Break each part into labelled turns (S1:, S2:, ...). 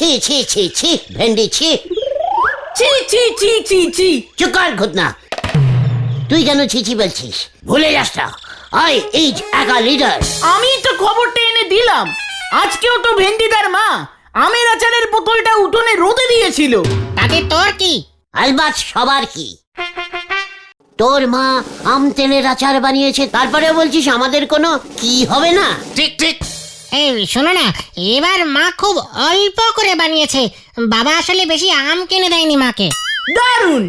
S1: ছি ছি ছি ছি ভেন্ডি ছি
S2: ছি ছি ছি ছি ছি।
S1: চুপ কর ঘটনা। তুই কেন ছিছি বলছিস? ভুলে যাস না, আই ইজ একা লিডার।
S2: আমি তো খবরটা এনে দিলাম। আজকেও তো ভেন্ডিদার মা আমের আচারের বোতলটা উঠোনে রোদে দিয়েছিল।
S3: তাতে তোর কি?
S1: আলবাত সবার কি। তোর মা আম তেলের আচার বানিয়েছে, তারপরে বলছিস আমাদের কোনো কি হবে না?
S4: ঠিক ঠিক।
S3: এই শোনো না, এবার মা খুব অল্প করে বানিয়েছে। বাবা আসলে বেশি আম কিনে দেয়নি মাকে।
S2: দারুণ।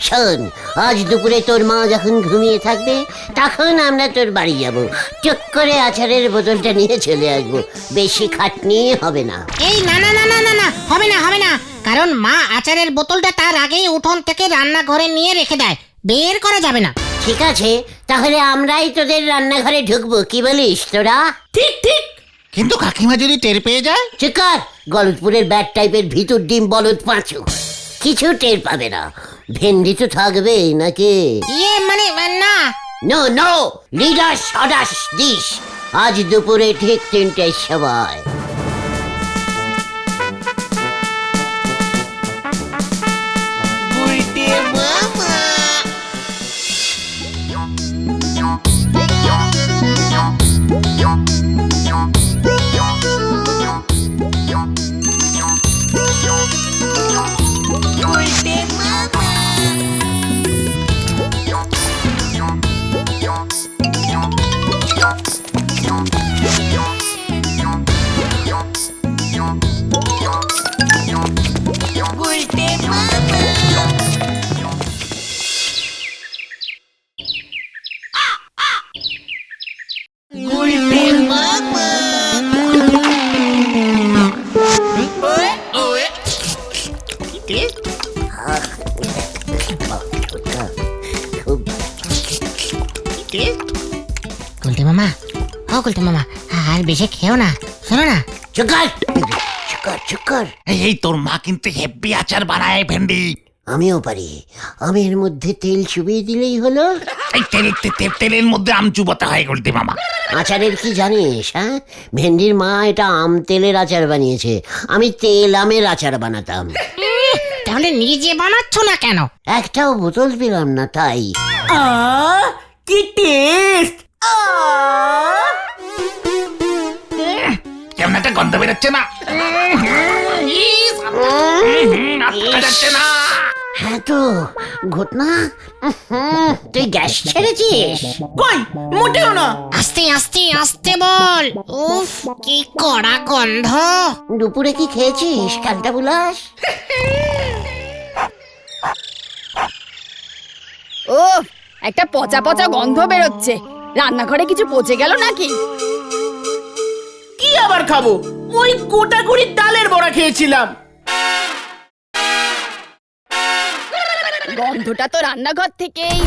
S1: শোন, আজ দুপুরে তোর মা যখন ঘুমিয়ে থাকবে তখন আমরা তোর বাড়ি যাব, চুপ করে আচারের বোতলটা নিয়ে চলে আসবো। বেশি খাটনি হবে না।
S3: এই না না না না না না, হবে না হবে না, কারণ মা আচারের বোতলটা তার আগেই উঠোন থেকে রান্নাঘরে নিয়ে রেখে দেয়, বের করা যাবে না।
S1: ঠিক আছে, তাহলে আমরাই তোদের রান্নাঘরে ঢুকবো, কি বলিস তোরা?
S2: ঠিক ঠিক।
S4: কিন্তু কাকিমা যদি টের পেয়ে যায়?
S1: চিকার, গলতপুরের ব্যাট টাইপের ভিতর ডিম বলদ পাঁচু, কিছু টের পাবে না। ভেন্ডি তো থাকবে নাকি?
S3: মানে না।
S1: নো নো, লিডার সদাস দিস। আজ দুপুরে ঠিক 3টের সময়।
S3: গুলটে মামা, ও গুলটে মামা, আর বেশি খেও না, শোনো না।
S1: Chukar chukar chukar.
S4: এই তোর মা কিন্তু হেব্বি আচার বানায় ভেন্ডি।
S1: আমিও পারি, আমের মধ্যে তেল চুবিয়ে দিলেই হলো।
S4: এই তেলের মধ্যে আম চুবাতে হয় গুলটে মামা।
S1: আচারের কি জানিস? হ্যাঁ, ভেন্ডির মা এটা আম তেলের আচার বানিয়েছে, আমি তেল আমের আচার বানাতাম।
S3: তাহলে নিজে বানাচ্ছ না কেন?
S1: একটাও বোতল পেলাম না তাই।
S2: কি টেস্ট!
S4: কেমন একটা গন্ধ বেরোচ্ছে না? যাচ্ছে না।
S1: হ্যাঁ তো ঘটনা, তুই গ্যাস ছেড়েছিস?
S2: কই, মোটেও না।
S3: আস্তে আস্তে আস্তে বল। উফ, কি কড়া গন্ধ।
S1: দুপুরে কি খেয়েছিস কালটা বুলাস?
S5: ও, একটা পচা পচা গন্ধ বেরোচ্ছে। রান্নাঘরে কিছু পচে গেল নাকি?
S2: কি আবার খাবো? ওই গোটা কুড়ির ডালের বড়া খেয়েছিলাম।
S5: গন্ধটা তো রান্নাঘর থেকেই।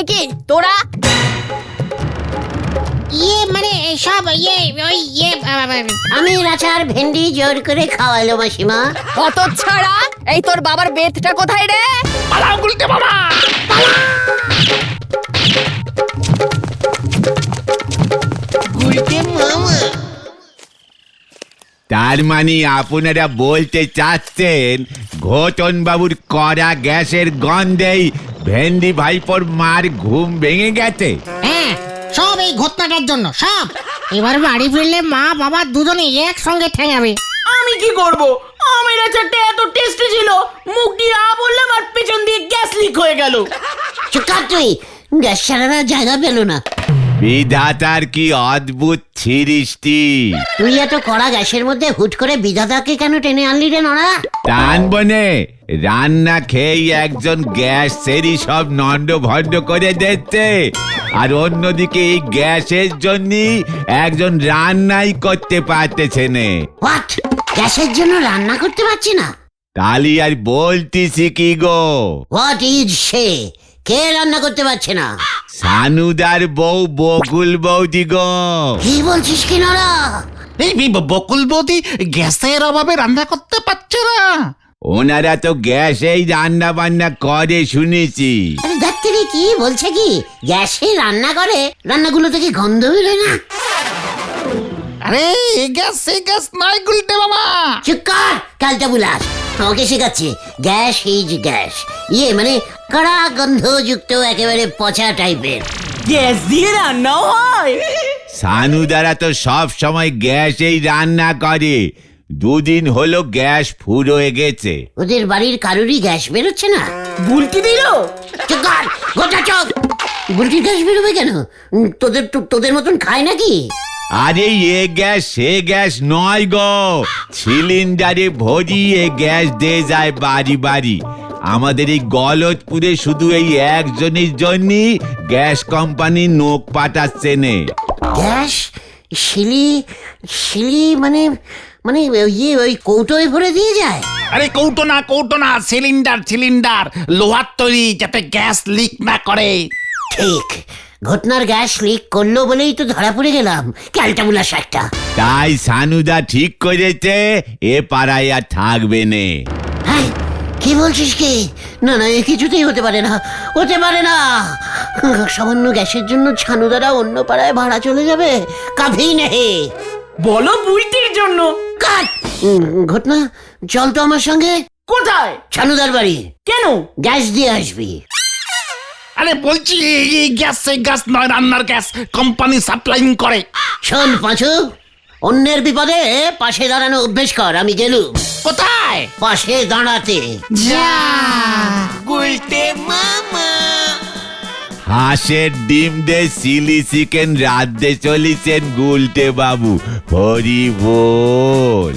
S5: কি তোরা?
S3: মানে সব ওই
S1: আমের আচার ভেন্ডি জোর করে খাওয়ালো মাসিমা।
S5: কত ছাড়া! এই তোর বাবার বেতটা কোথায় রে?
S4: পালাও গুলটে মামা।
S6: তার মানে আপনারা বলতে চাচ্ছেন ঘটন বাবুর কড়া গ্যাসের গন্ধেই ভেন্ডি ভাইপোর মার ঘুম ভেঙে গেছে?
S3: হ্যাঁ, সব এই ঘটনাটার জন্য, সব। এবার বাড়ি ফিরলে মা বাবা দুজনে একসঙ্গে ঠেঙাবে।
S2: আমি কি করব? আমের আচারটা এত টেস্টি ছিল, মুখ দিয়ে বললাম আর পেছন দিয়ে গ্যাস লিক হয়ে গেল।
S1: চুকার তুই, গ্যাস ছাড়ানোর জায়গা পেল না।
S6: বিধাতার কি অদ্ভুত সৃষ্টি!
S1: তুই এত কড়া গ্যাসের মধ্যে হুট করে বিধাতাকে কেন টেনে আনলি রে নড়া?
S6: টানবনে রান্না খেয়েই একজন গ্যাস সেরি সব নন্ড ভন্ড করে দিচ্ছে, আর অন্যদিকে এই গ্যাসের জন্য একজন রান্নাই করতে পারতেছে না।
S1: হোয়াট? গ্যাসের জন্য রান্না করতে পারছি না?
S6: তালি আর বলতিছি কি গো?
S1: হোয়াট ইজ সে? কে রান্না করতে পারছে না?
S6: সানুদার বউ বকুল বৌদি গো।
S1: কি বলছিস কি নড়া?
S4: এই বকুল বৌদি গ্যাসের অভাবে রান্না করতে পারছে না।
S6: ওনারা তো গ্যাসেই রান্না বান্না করে শুনেছি।
S1: আরে ডাক্তারি কি বলছে কি? গ্যাসে রান্না করে? রান্নাগুলো থেকে গন্ধ বেরোয় না?
S4: আরে এ গ্যাস নয় গুলটে মামা।
S1: চুপ কর ক্যালটা বুলাস, আমাকে শেখাচ্ছে গ্যাস ইজ গ্যাস, ইয়ে মানে কড়া গন্ধযুক্ত একেবারে পচা টাইপের।
S2: গ্যাস দিয়ে রান্নাও হয়?
S6: সানুদারা তো সব সময় গ্যাসেই রান্না করে, দুদিন হলো গ্যাস ফুরোয় গেছে।
S1: ওদের বাড়ির কারোরই গ্যাস বেরোচ্ছে না?
S2: বুলটি দিল?
S1: চুপ কর, গোটা চোখ। বুলটির গ্যাস বেরোবে কেন? তোদের মতন খায় নাকি?
S6: আরে এ গ্যাস সে গ্যাস নয় গো, সিলিন্ডারে ভরিয়ে গ্যাস দিয়ে যায় বাড়ি বাড়ি। আমাদের এই গলতপুরে শুধু এই একজনের জন্যই গ্যাস কোম্পানি নোক পাঠাচ্ছে নে।
S1: গ্যাস শিলি মানে মানে ওই কৌটোয় ভরে দিয়ে যায়?
S4: আরে কৌটো না সিলিন্ডার লোহার তৈরি, যাতে গ্যাস লিক না করে।
S1: ঠিক, ঘটনার গ্যাস লিক করলো বলেই তো ধরা পড়ে গেলাম ক্যালটা বুলাস একটা।
S6: তাই সানুদা ঠিক করেছে এ পাড়ায় আর থাকবে নে।
S1: হ্যাঁ, কি বলছিস কি? না না, এ কিছুতেই হতে পারে না, হতে পারে না। সামান্য গ্যাসের জন্য ছানুদারা অন্য পাড়ায় ভাড়া চলে যাবে? কাভি নেই।
S2: বলো বুলটির জন্য।
S1: কাট। ঘটনা, চল তো আমার সঙ্গে।
S2: কোথায়?
S1: ছানুদার বাড়ি।
S2: কেন?
S1: গ্যাস দিয়ে আসবি।
S4: আরে বলছি এই গ্যাস নয়, রান্নার গ্যাস কোম্পানি সাপ্লাইং করে।
S1: শোন পাঁচু, অন্যের বিপদে পাশে দাঁড়ানো অভ্যেস কর। আমি গেলুম।
S4: কোথায়?
S1: পাশে দাঁড়াতে।
S6: হাঁসের ডিম দে চিলি চিকেন রাঁধতে চলেছেন গুলটে বাবু, হরি বল।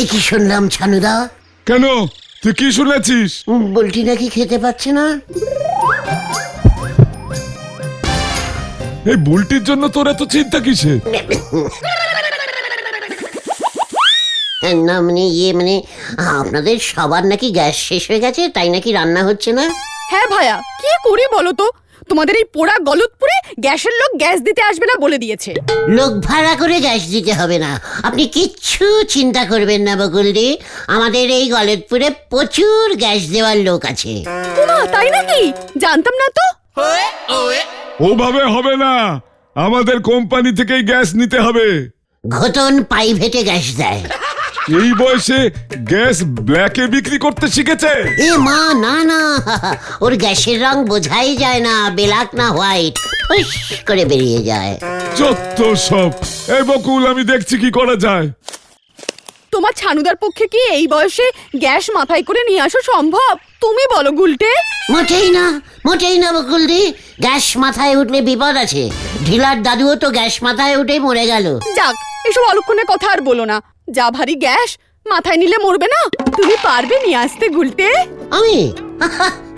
S1: এ কি শুনলাম ছানুদা?
S7: কেন, তুই কি শুনেছিস?
S1: বলটি নাকি খেতে পাচ্ছে না।
S7: এই বুলটির জন্য তোর এত চিন্তা কিসে?
S1: না মানে মানে আপনাদের সবার নাকি গ্যাস শেষ হয়ে গেছে, তাই নাকি রান্না হচ্ছে না?
S5: হ্যাঁ ভাইয়া, কি করি বলো তো? তোমাদের এই পোড়া গলতপুরে গ্যাসের লোক গ্যাস দিতে আসবে না বলে দিয়েছে।
S1: লোক ভাড়া করে গ্যাস দিতে হবে না, আপনি কিচ্ছু চিন্তা করবেন না বকুলদি। আমাদের এই গলতপুরে প্রচুর গ্যাস দেওয়ার লোক আছে।
S5: ওমা, তাই নাকি? জানতাম না তো।
S7: ওভাবে হবে না, আমাদের কোম্পানি থেকেই গ্যাস নিতে হবে।
S1: ঘটন প্রাইভেটে গ্যাস দেয়।
S7: এই বয়সে গ্যাস ব্ল্যাকে বিক্রি করতে শিখেছে?
S1: এ মা, না না, ওর গ্যাসের রং বোঝাই যায় না, ব্ল্যাক না হোয়াইট, ফুস করে বেরিয়ে যায়।
S7: যত সব। এই বকুল, আমি দেখছি কি করা যায়।
S5: তোমার ছানুদার পক্ষে কি এই বয়সে গ্যাস মাথায় করে নিয়ে আসা সম্ভব? তুমি বলো গুলটে।
S1: মোটেই না বকুলদি, গ্যাস মাথায় উঠলে বিপদ আছে। ঢিলার দাদুও তো গ্যাস মাথায় উঠে মরে গেল।
S5: যাক, এসব অলক্ষণের কথা আর বলো না। যা ভারী গ্যাস, মাথায় নিলে মরবে না? তুমি পারবে নিয়ে আসতে গুলটে?
S1: আমি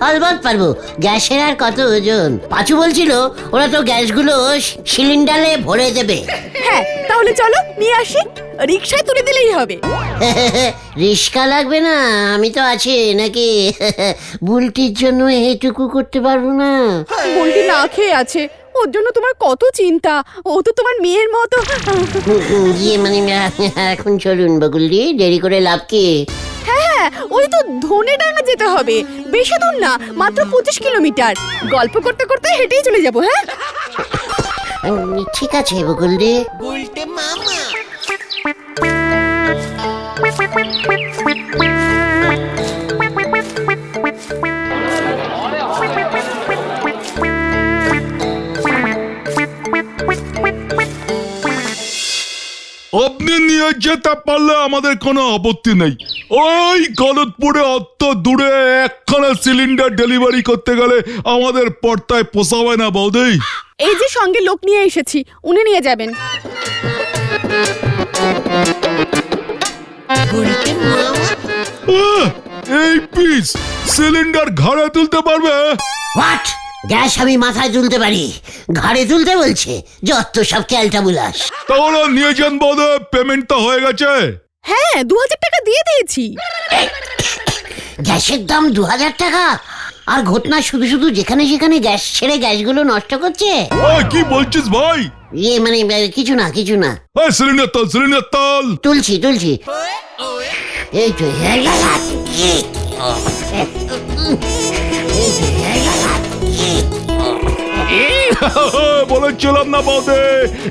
S1: আলবাত পারবো। গ্যাসের আর কত ওজন? পাঁচু বলছিল ওরা তো গ্যাসগুলো সিলিন্ডারে ভরে দেবে।
S5: হ্যাঁ, তাহলে চলো নিয়ে আসি, রিকশায় তুলে দিলেই হবে।
S1: রিস্কা লাগবে না, আমি তো আছি নাকি। বুলটির জন্য এইটুকু করতে পারবো না?
S5: বুলটি না খেয়ে আছে, ওর জন্য তোমার কত চিন্তা। ও তো তোমার মেয়ের মতো।
S1: ইয়ে মানে এখন চলুন বকুলদি, দেরি করে লাভ কি?
S5: হ্যাঁ, ওই তো ধনেডাঙ্গা যেতে হবে, বেশি দূর না, মাত্র 25 কিলোমিটার। গল্প করতে করতে হেঁটেই চলে যাবো। হ্যাঁ
S1: ঠিক আছে বকুলদি।
S7: আপনি নিয়ে যেতে পারলে আমাদের কোনো আপত্তি নেই। ওই গলতপুরে অত দূরে একখানা সিলিন্ডার ডেলিভারি করতে গেলে আমাদের পর্দায় পোষাবে না বৌদি।
S5: এই যে সঙ্গে লোক নিয়ে এসেছি, উনি নিয়ে যাবেন।
S7: এই পিস সিলিন্ডার ঘাড়ে তুলতে পারবে?
S1: হোয়াট? গ্যাস আমি মাথায় তুলতে পারি, ঘাড়ে তুলতে বলছে? যত সব ক্যালটা বুলাস।
S7: তাহলে নিয়ে যান বৌদি, পেমেন্ট তো হয়ে গেছে।
S5: হ্যাঁ, 2000 টাকা দিয়ে দিয়েছি।
S1: গ্যাসের দাম 2000 টাকা? আর ঘটনা শুধু শুধু যেখানে সেখানে গ্যাস ছেড়ে গ্যাসগুলো নষ্ট করছে।
S7: ওই কি বলছিস ভাই?
S1: ইয়ে মানে কিছু না।
S7: সিলিন্ডার তল
S1: তুলছি। এই তো এই
S7: বলেছিলাম না বৌদি,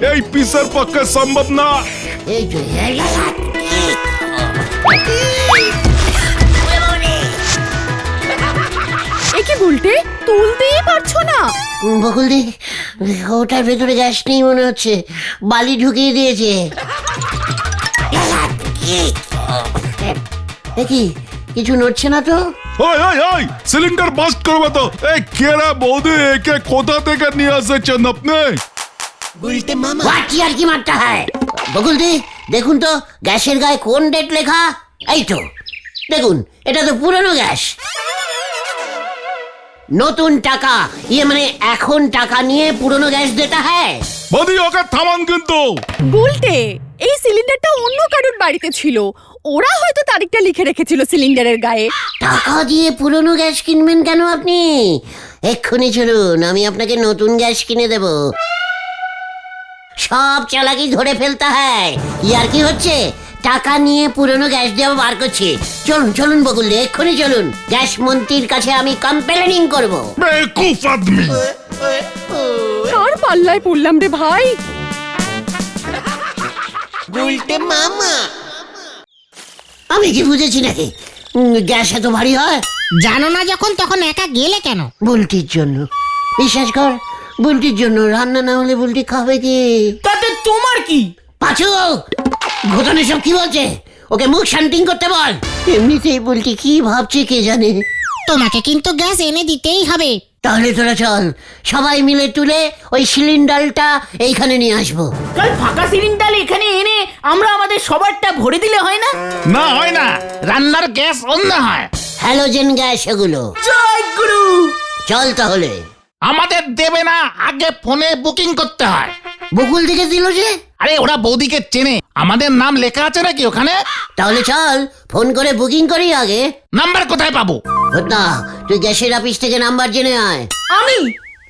S7: এই পিসের পক্ষে সম্ভব না।
S1: এই তো
S5: এ কি উল্টে তুলতেই পারছো না?
S1: বকুলদি, ওটার ভেতরে গ্যাস নেই মনে হচ্ছে, বালি ঢুকিয়ে দিয়েছে। দেখি কিছু নড়ছে না তো।
S7: ওই ওই ওই, সিলিন্ডার বাস্ট করবে তো। এই কেরা বৌদি, একে কোথা থেকে নিয়ে এসেছেন আপনি?
S1: আর কি মারটা হয় বকুলদি, দেখুন তো গ্যাসের গায়ে কোন ডেট লেখা। এই তো দেখুন, এটা তো পুরনো গ্যাস। নতুন টাকা, ইয়ে মানে এখন টাকা নিয়ে পুরনো গ্যাস দেতা হ্যায়।
S7: বৌদি ওকে থামান কিন্তু।
S5: উল্টে এই সিলিন্ডারটা অন্য কারোর বাড়িতে ছিল, ওরা হয়তো তারিখটা লিখে রেখেছিল সিলিন্ডারের গায়ে।
S1: টাকা দিয়ে পুরনো গ্যাস কিনবেন কেন আপনি? এক্ষুনি চলুন, আমি আপনাকে নতুন গ্যাস কিনে দেব। সব চালাকি ধরে ফেলতে হয়। ইয়ার কি হচ্ছে? টাকা নিয়ে পুরনো গ্যাস দেওয়া বার করছি। চলুন চলুন বকুল, এক্ষুনি চলুন, গ্যাস মন্ত্রীর কাছে আমি কমপ্লেনিং করব।
S7: বেকুফ আদমি।
S5: কার পাল্লায় পড়লাম রে ভাই?
S1: আমি কি বুঝেছি নাকি গ্যাস এত ভারী হয়?
S3: জানো না যখন তখন একা গেলে কেন?
S1: বুলটির জন্য, বিশ্বাস কর, বুলটির জন্য। রান্না না হলে বুলটি খাবে কি?
S2: তাতে তোমার কি?
S1: পাঁচু, ঘটনে সব কি বলছে? ওকে মুখ শান্তিং করতে বল। এমনিতেই বুলটি কি ভাবছে কে জানে।
S3: তোমাকে কিন্তু গ্যাস এনে দিতেই হবে।
S1: তাহলে তোরা চল, সবাই মিলে তুলে ওই সিলিন্ডারটা এইখানে নিয়ে আসবো।
S2: কাল ফাঁকা সিলিন্ডার এখানে এনে আমরা আমাদের সবারটা ভরে দিলে হয় না?
S4: না হয় না, রান্নার গ্যাস অন্য হয়।
S1: হ্যালোজেন গ্যাস এগুলো।
S2: জয় গুরু।
S1: চল তাহলে।
S4: আমাদের দেবে না, আগে ফোনে বুকিং করতে হয়।
S1: বকুল দিকে দিল যে।
S4: আরে ওরা বৌদিকে চেনে, আমাদের নাম লেখা আছে নাকি ওখানে?
S1: তাহলে চল ফোন করে বুকিং করি আগে।
S4: নাম্বার কোথায় পাবো?
S1: না, তুই গ্যাসের অফিস থেকে নাম্বার জেনে আয়।
S2: আমি?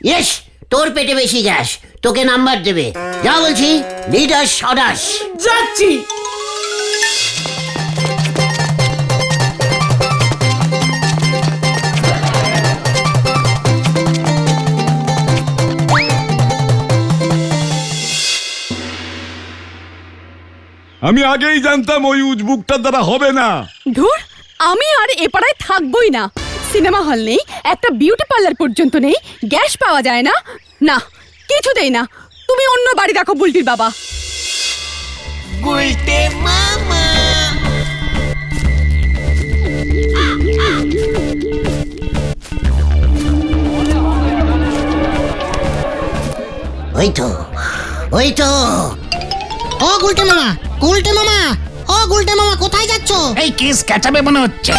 S1: ইয়েস, তোর পেটে বেশি গ্যাস, তোকে নাম্বার দেবে। যা বলছি, লিডার সদাস।
S2: যাচ্ছি।
S7: আমি আগেই জানতাম ওই উজবুকটার দ্বারা হবে না।
S5: ধুর, আমি আর এ পাড়ায় থাকবোই না। সিনেমা হল নেই, একটা বিউটি পার্লার পর্যন্ত নেই, গ্যাস পাওয়া যায় না। না, কিছুতেই না। তুমি অন্য বাড়ি দেখো বুলটির বাবা।
S1: ওই তো, ওই তো।
S3: ও গুলটে মামা, গুলটে মামা, ও গুলটে মামা, কোথায় যাচ্ছ?
S4: এই কেস ক্যাচাবে মনে হচ্ছে।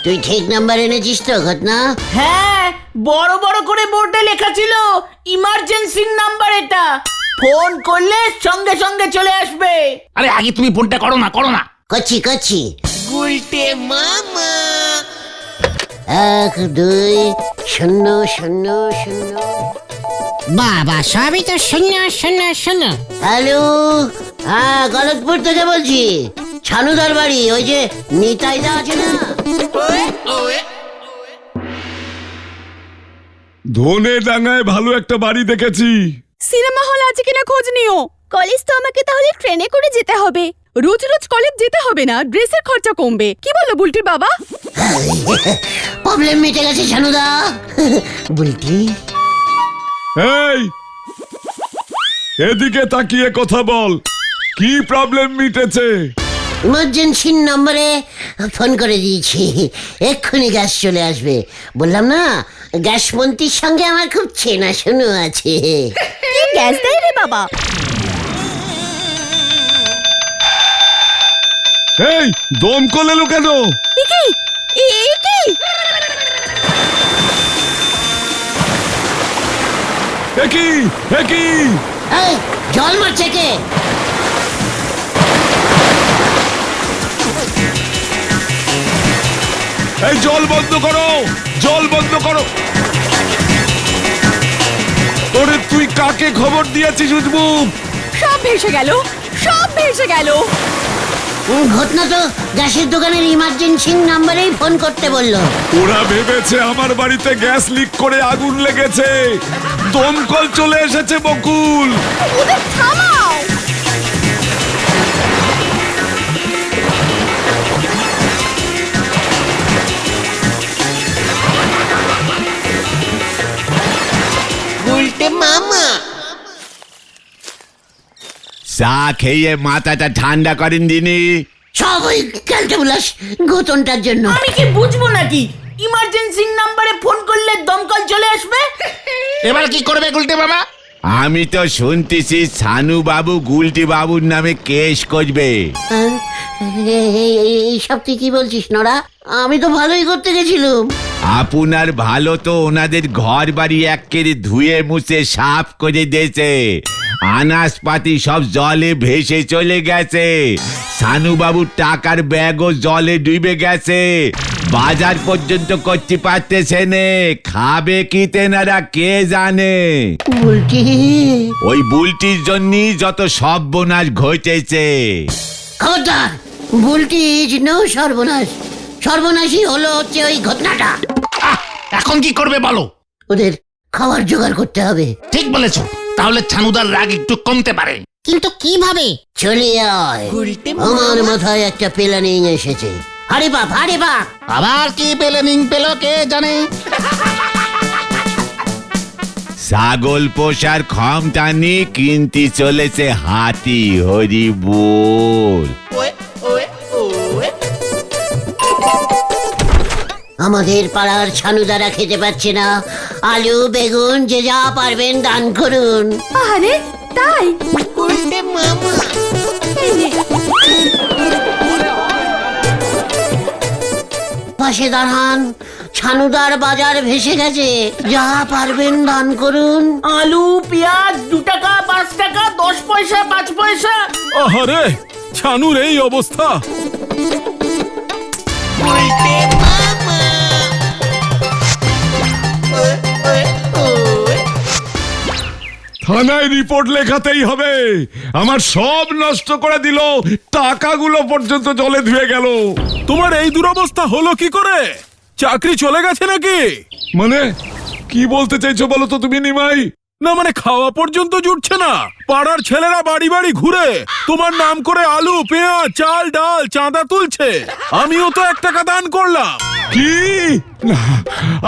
S1: তুই ঠিক নাম্বার এনেছিস তো ঘটনা?
S2: হ্যাঁ, বড় বড় করে বোর্ডে লেখা ছিল ইমার্জেন্সি নাম্বার এটা। ফোন করলে সঙ্গে সঙ্গে চলে আসবে।
S4: আরে আগে তুমি ফোনটা করো না, করো না।
S1: করছি করছি। 1 2 0 0 0।
S3: বাবা, সবই তো শূন্য শূন্য শূন্য।
S1: হ্যালো, হ্যাঁ গলতপুর থেকে বলছি। ছানুদার বাড়ি, ওই যে নিতাইদা আছে না?
S7: ধনে ডাঙায় ভালো একটা বাড়ি দেখেছি।
S5: সিনেমা হল আছে কিনা খোঁজ নিও। কলেজ তো আমাকে তাহলে ট্রেনে করে যেতে হবে। রোজ রোজ কলেজ যেতে হবে না, ড্রেসের খরচা কমবে। কি বলো বুলটির বাবা?
S1: প্রবলেম মিটে গেছে ছানুদা। বুলটি,
S7: এই এদিকে তাকিয়ে কথা বল, কি প্রবলেম মিটেছে?
S1: ইমার্জেন্সি নম্বরে ফোন করে দিয়েছি, এক্ষুনি গ্যাস চলে আসবে। বললাম না, গ্যাস মন্ত্রীর সঙ্গে আমার খুব চেনাশোনা আছে।
S5: কি গ্যাস দেয় রে বাবা?
S7: এই দমকল এলো কেন?
S5: কি কি?
S7: একই একই,
S1: এই জল মারছে কে?
S7: এই জল বন্ধ করো, জল বন্ধ করো। ওরে তুই কাকে খবর দিয়েছিস উজবুক?
S5: সব ভেসে গেল, সব ভেসে গেল।
S1: ঘটনা তো গ্যাসের দোকানের ইমার্জেন্সি নাম্বারেই ফোন করতে বললো।
S7: ওরা ভেবেছে আমার বাড়িতে গ্যাস লিক করে আগুন লেগেছে, দমকল চলে এসেছে বকুল।
S5: ওদের থামাও।
S6: চা খেয়ে মাথাটা ঠান্ডা করেন দিনি।
S1: সব ওই ক্যালটাবুলাস ঘটনটার জন্য।
S2: আমি কি বুঝবো নাকি ইমার্জেন্সি নাম্বারে ফোন করলে দমকল চলে আসবে?
S4: এবার কি করবে গুলটে মামা?
S6: আমি তো শুনতেছি ছানু বাবু গুলটি বাবুর নামে কেস করবে।
S1: এইসব তুই কি বলছিস নরা? আমি তো ভালোই করতে গেছিলাম।
S6: আপনার ভালো তো ওনাদের ঘর বাড়ি একেবারে ধুয়ে মুছে সাফ করে দিয়েছে, আনাজপাতি সব জলে ভেসে চলে গেছে, সানু বাবুর টাকার ব্যাগও জলে ডুবে গেছে, বাজার পর্যন্ত করতে পারতেছে নে, খাবে কি তেনারা কে জানে।
S1: বলছি
S6: ওই বুলটির জন্যই যত সর্বনাশ ঘটেছে।
S1: খবরদার, বুলটিজ নো সর্বনাশ। সর্বনাশই হলো হচ্ছে ওই ঘটনাটা।
S4: এখন কি করবে বলো?
S1: ওদের খাবার জোগাড় করতে হবে।
S4: ঠিক বলেছো, তাহলে ছানুদার রাগ একটু কমতে পারে।
S3: কিন্তু কিভাবে?
S1: চলে আয়, আমার মাথায় একটা প্ল্যানিং এসেছে। হারে বাপ, হারে বাপ।
S4: আবার কি প্ল্যানিং পেলো কে জানে।
S6: ছাগল পোষার ক্ষমতা নিয়ে কিনতে চলেছে হাতি, হরি বল।
S1: আমাদের পাড়ার ছানুদারা খেতে পাচ্ছে না, আলু বেগুন যে যা পারবেন দান করুন।
S5: আরে তাই? এই নে।
S1: পাশে দাঁড়ান, ছানুদার বাজার ভেসে গেছে, যা পারবেন দান করুন।
S2: আলু পেঁয়াজ 2 টাকা 5 টাকা 10 পয়সা 5 পয়সা।
S7: আহারে, ছানুর এই অবস্থা। থানায় রিপোর্ট লেখাতেই হবে। আমার সব নষ্ট করে দিল, টাকাগুলো পর্যন্ত জলে ধুয়ে গেল।
S8: তোমার এই দুরবস্থা হলো কি করে? চাকরি চলে গেছে নাকি?
S7: মানে কি বলতে চাইছো বলো তো তুমি নিমাই?
S8: না মানে খাওয়া পর্যন্ত জুটছে না। পাড়ার ছেলেরা বাড়ি বাড়ি ঘুরে তোমার নাম করে আলু পেঁয়াজ চাল ডাল চাঁদা তুলছে। আমিও তো 1 টাকা দান করলাম।
S7: কি না,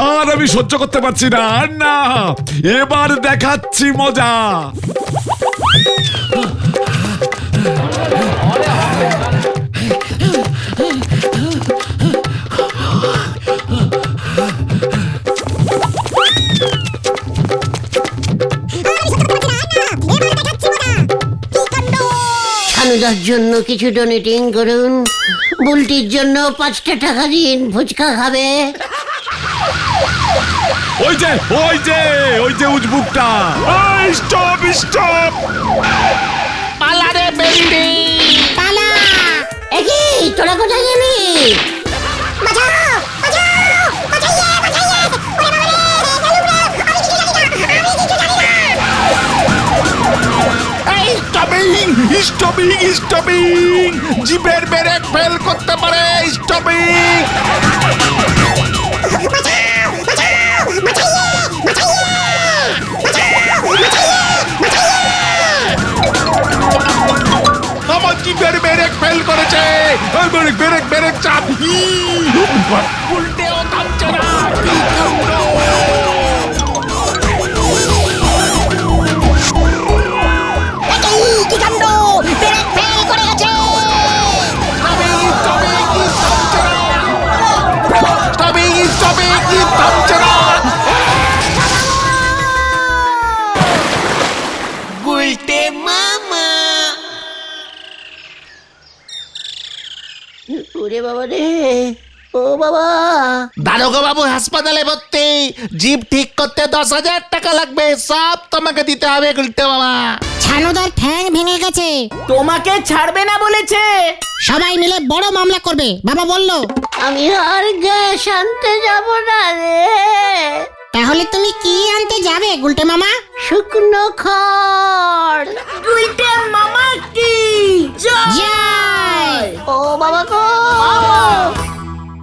S7: আর আমি সহ্য করতে পারছি না, আর না, এবার দেখাচ্ছি মজা।
S1: ছানুদার জন্য কিছু ডোনেটিং করুন, বুলটির জন্য 5টা টাকা দিন, ফুচকা খাবে।
S7: ওই যে ওই যে ওই যে উজবুকটা। Stop stop.
S4: পালারে বেন্ডি।
S3: পালা!
S1: একই তোরা কোথায় গেলি?
S4: স্টপিং স্টপিং স্টপিং, জিপের ব্রেক ফেল করতে পারে। স্টপিং। আমার জিপের ব্রেক ফেল করেছে। ব্রেক ব্রেক ব্রেক চাপ। উল্টেও থামছে না। কি কাণ্ড!
S3: কি কাণ্ড! ব্রেক ফেল করে গেছে।
S1: ওরে বাবা রে, ও বাবা।
S4: দারোগা বাবু হাসপাতালে ভর্তি। জিপ ঠিক করতে 10,000 টাকা লাগবে, সব তোমাকে দিতে হবে গুলটে মামা।
S3: ছানুদার ঠ্যাং ভেঙে গেছে।
S2: তোমাকে ছাড়বে না বলেছে।
S3: সবাই মিলে বড় মামলা করবে বাবা বললো।
S1: আমি আর গ্যাস আনতে যাব না রে।
S3: তাহলে তুমি কি আনতে যাবে গুলটে মামা?
S1: খড়।
S2: উল্টে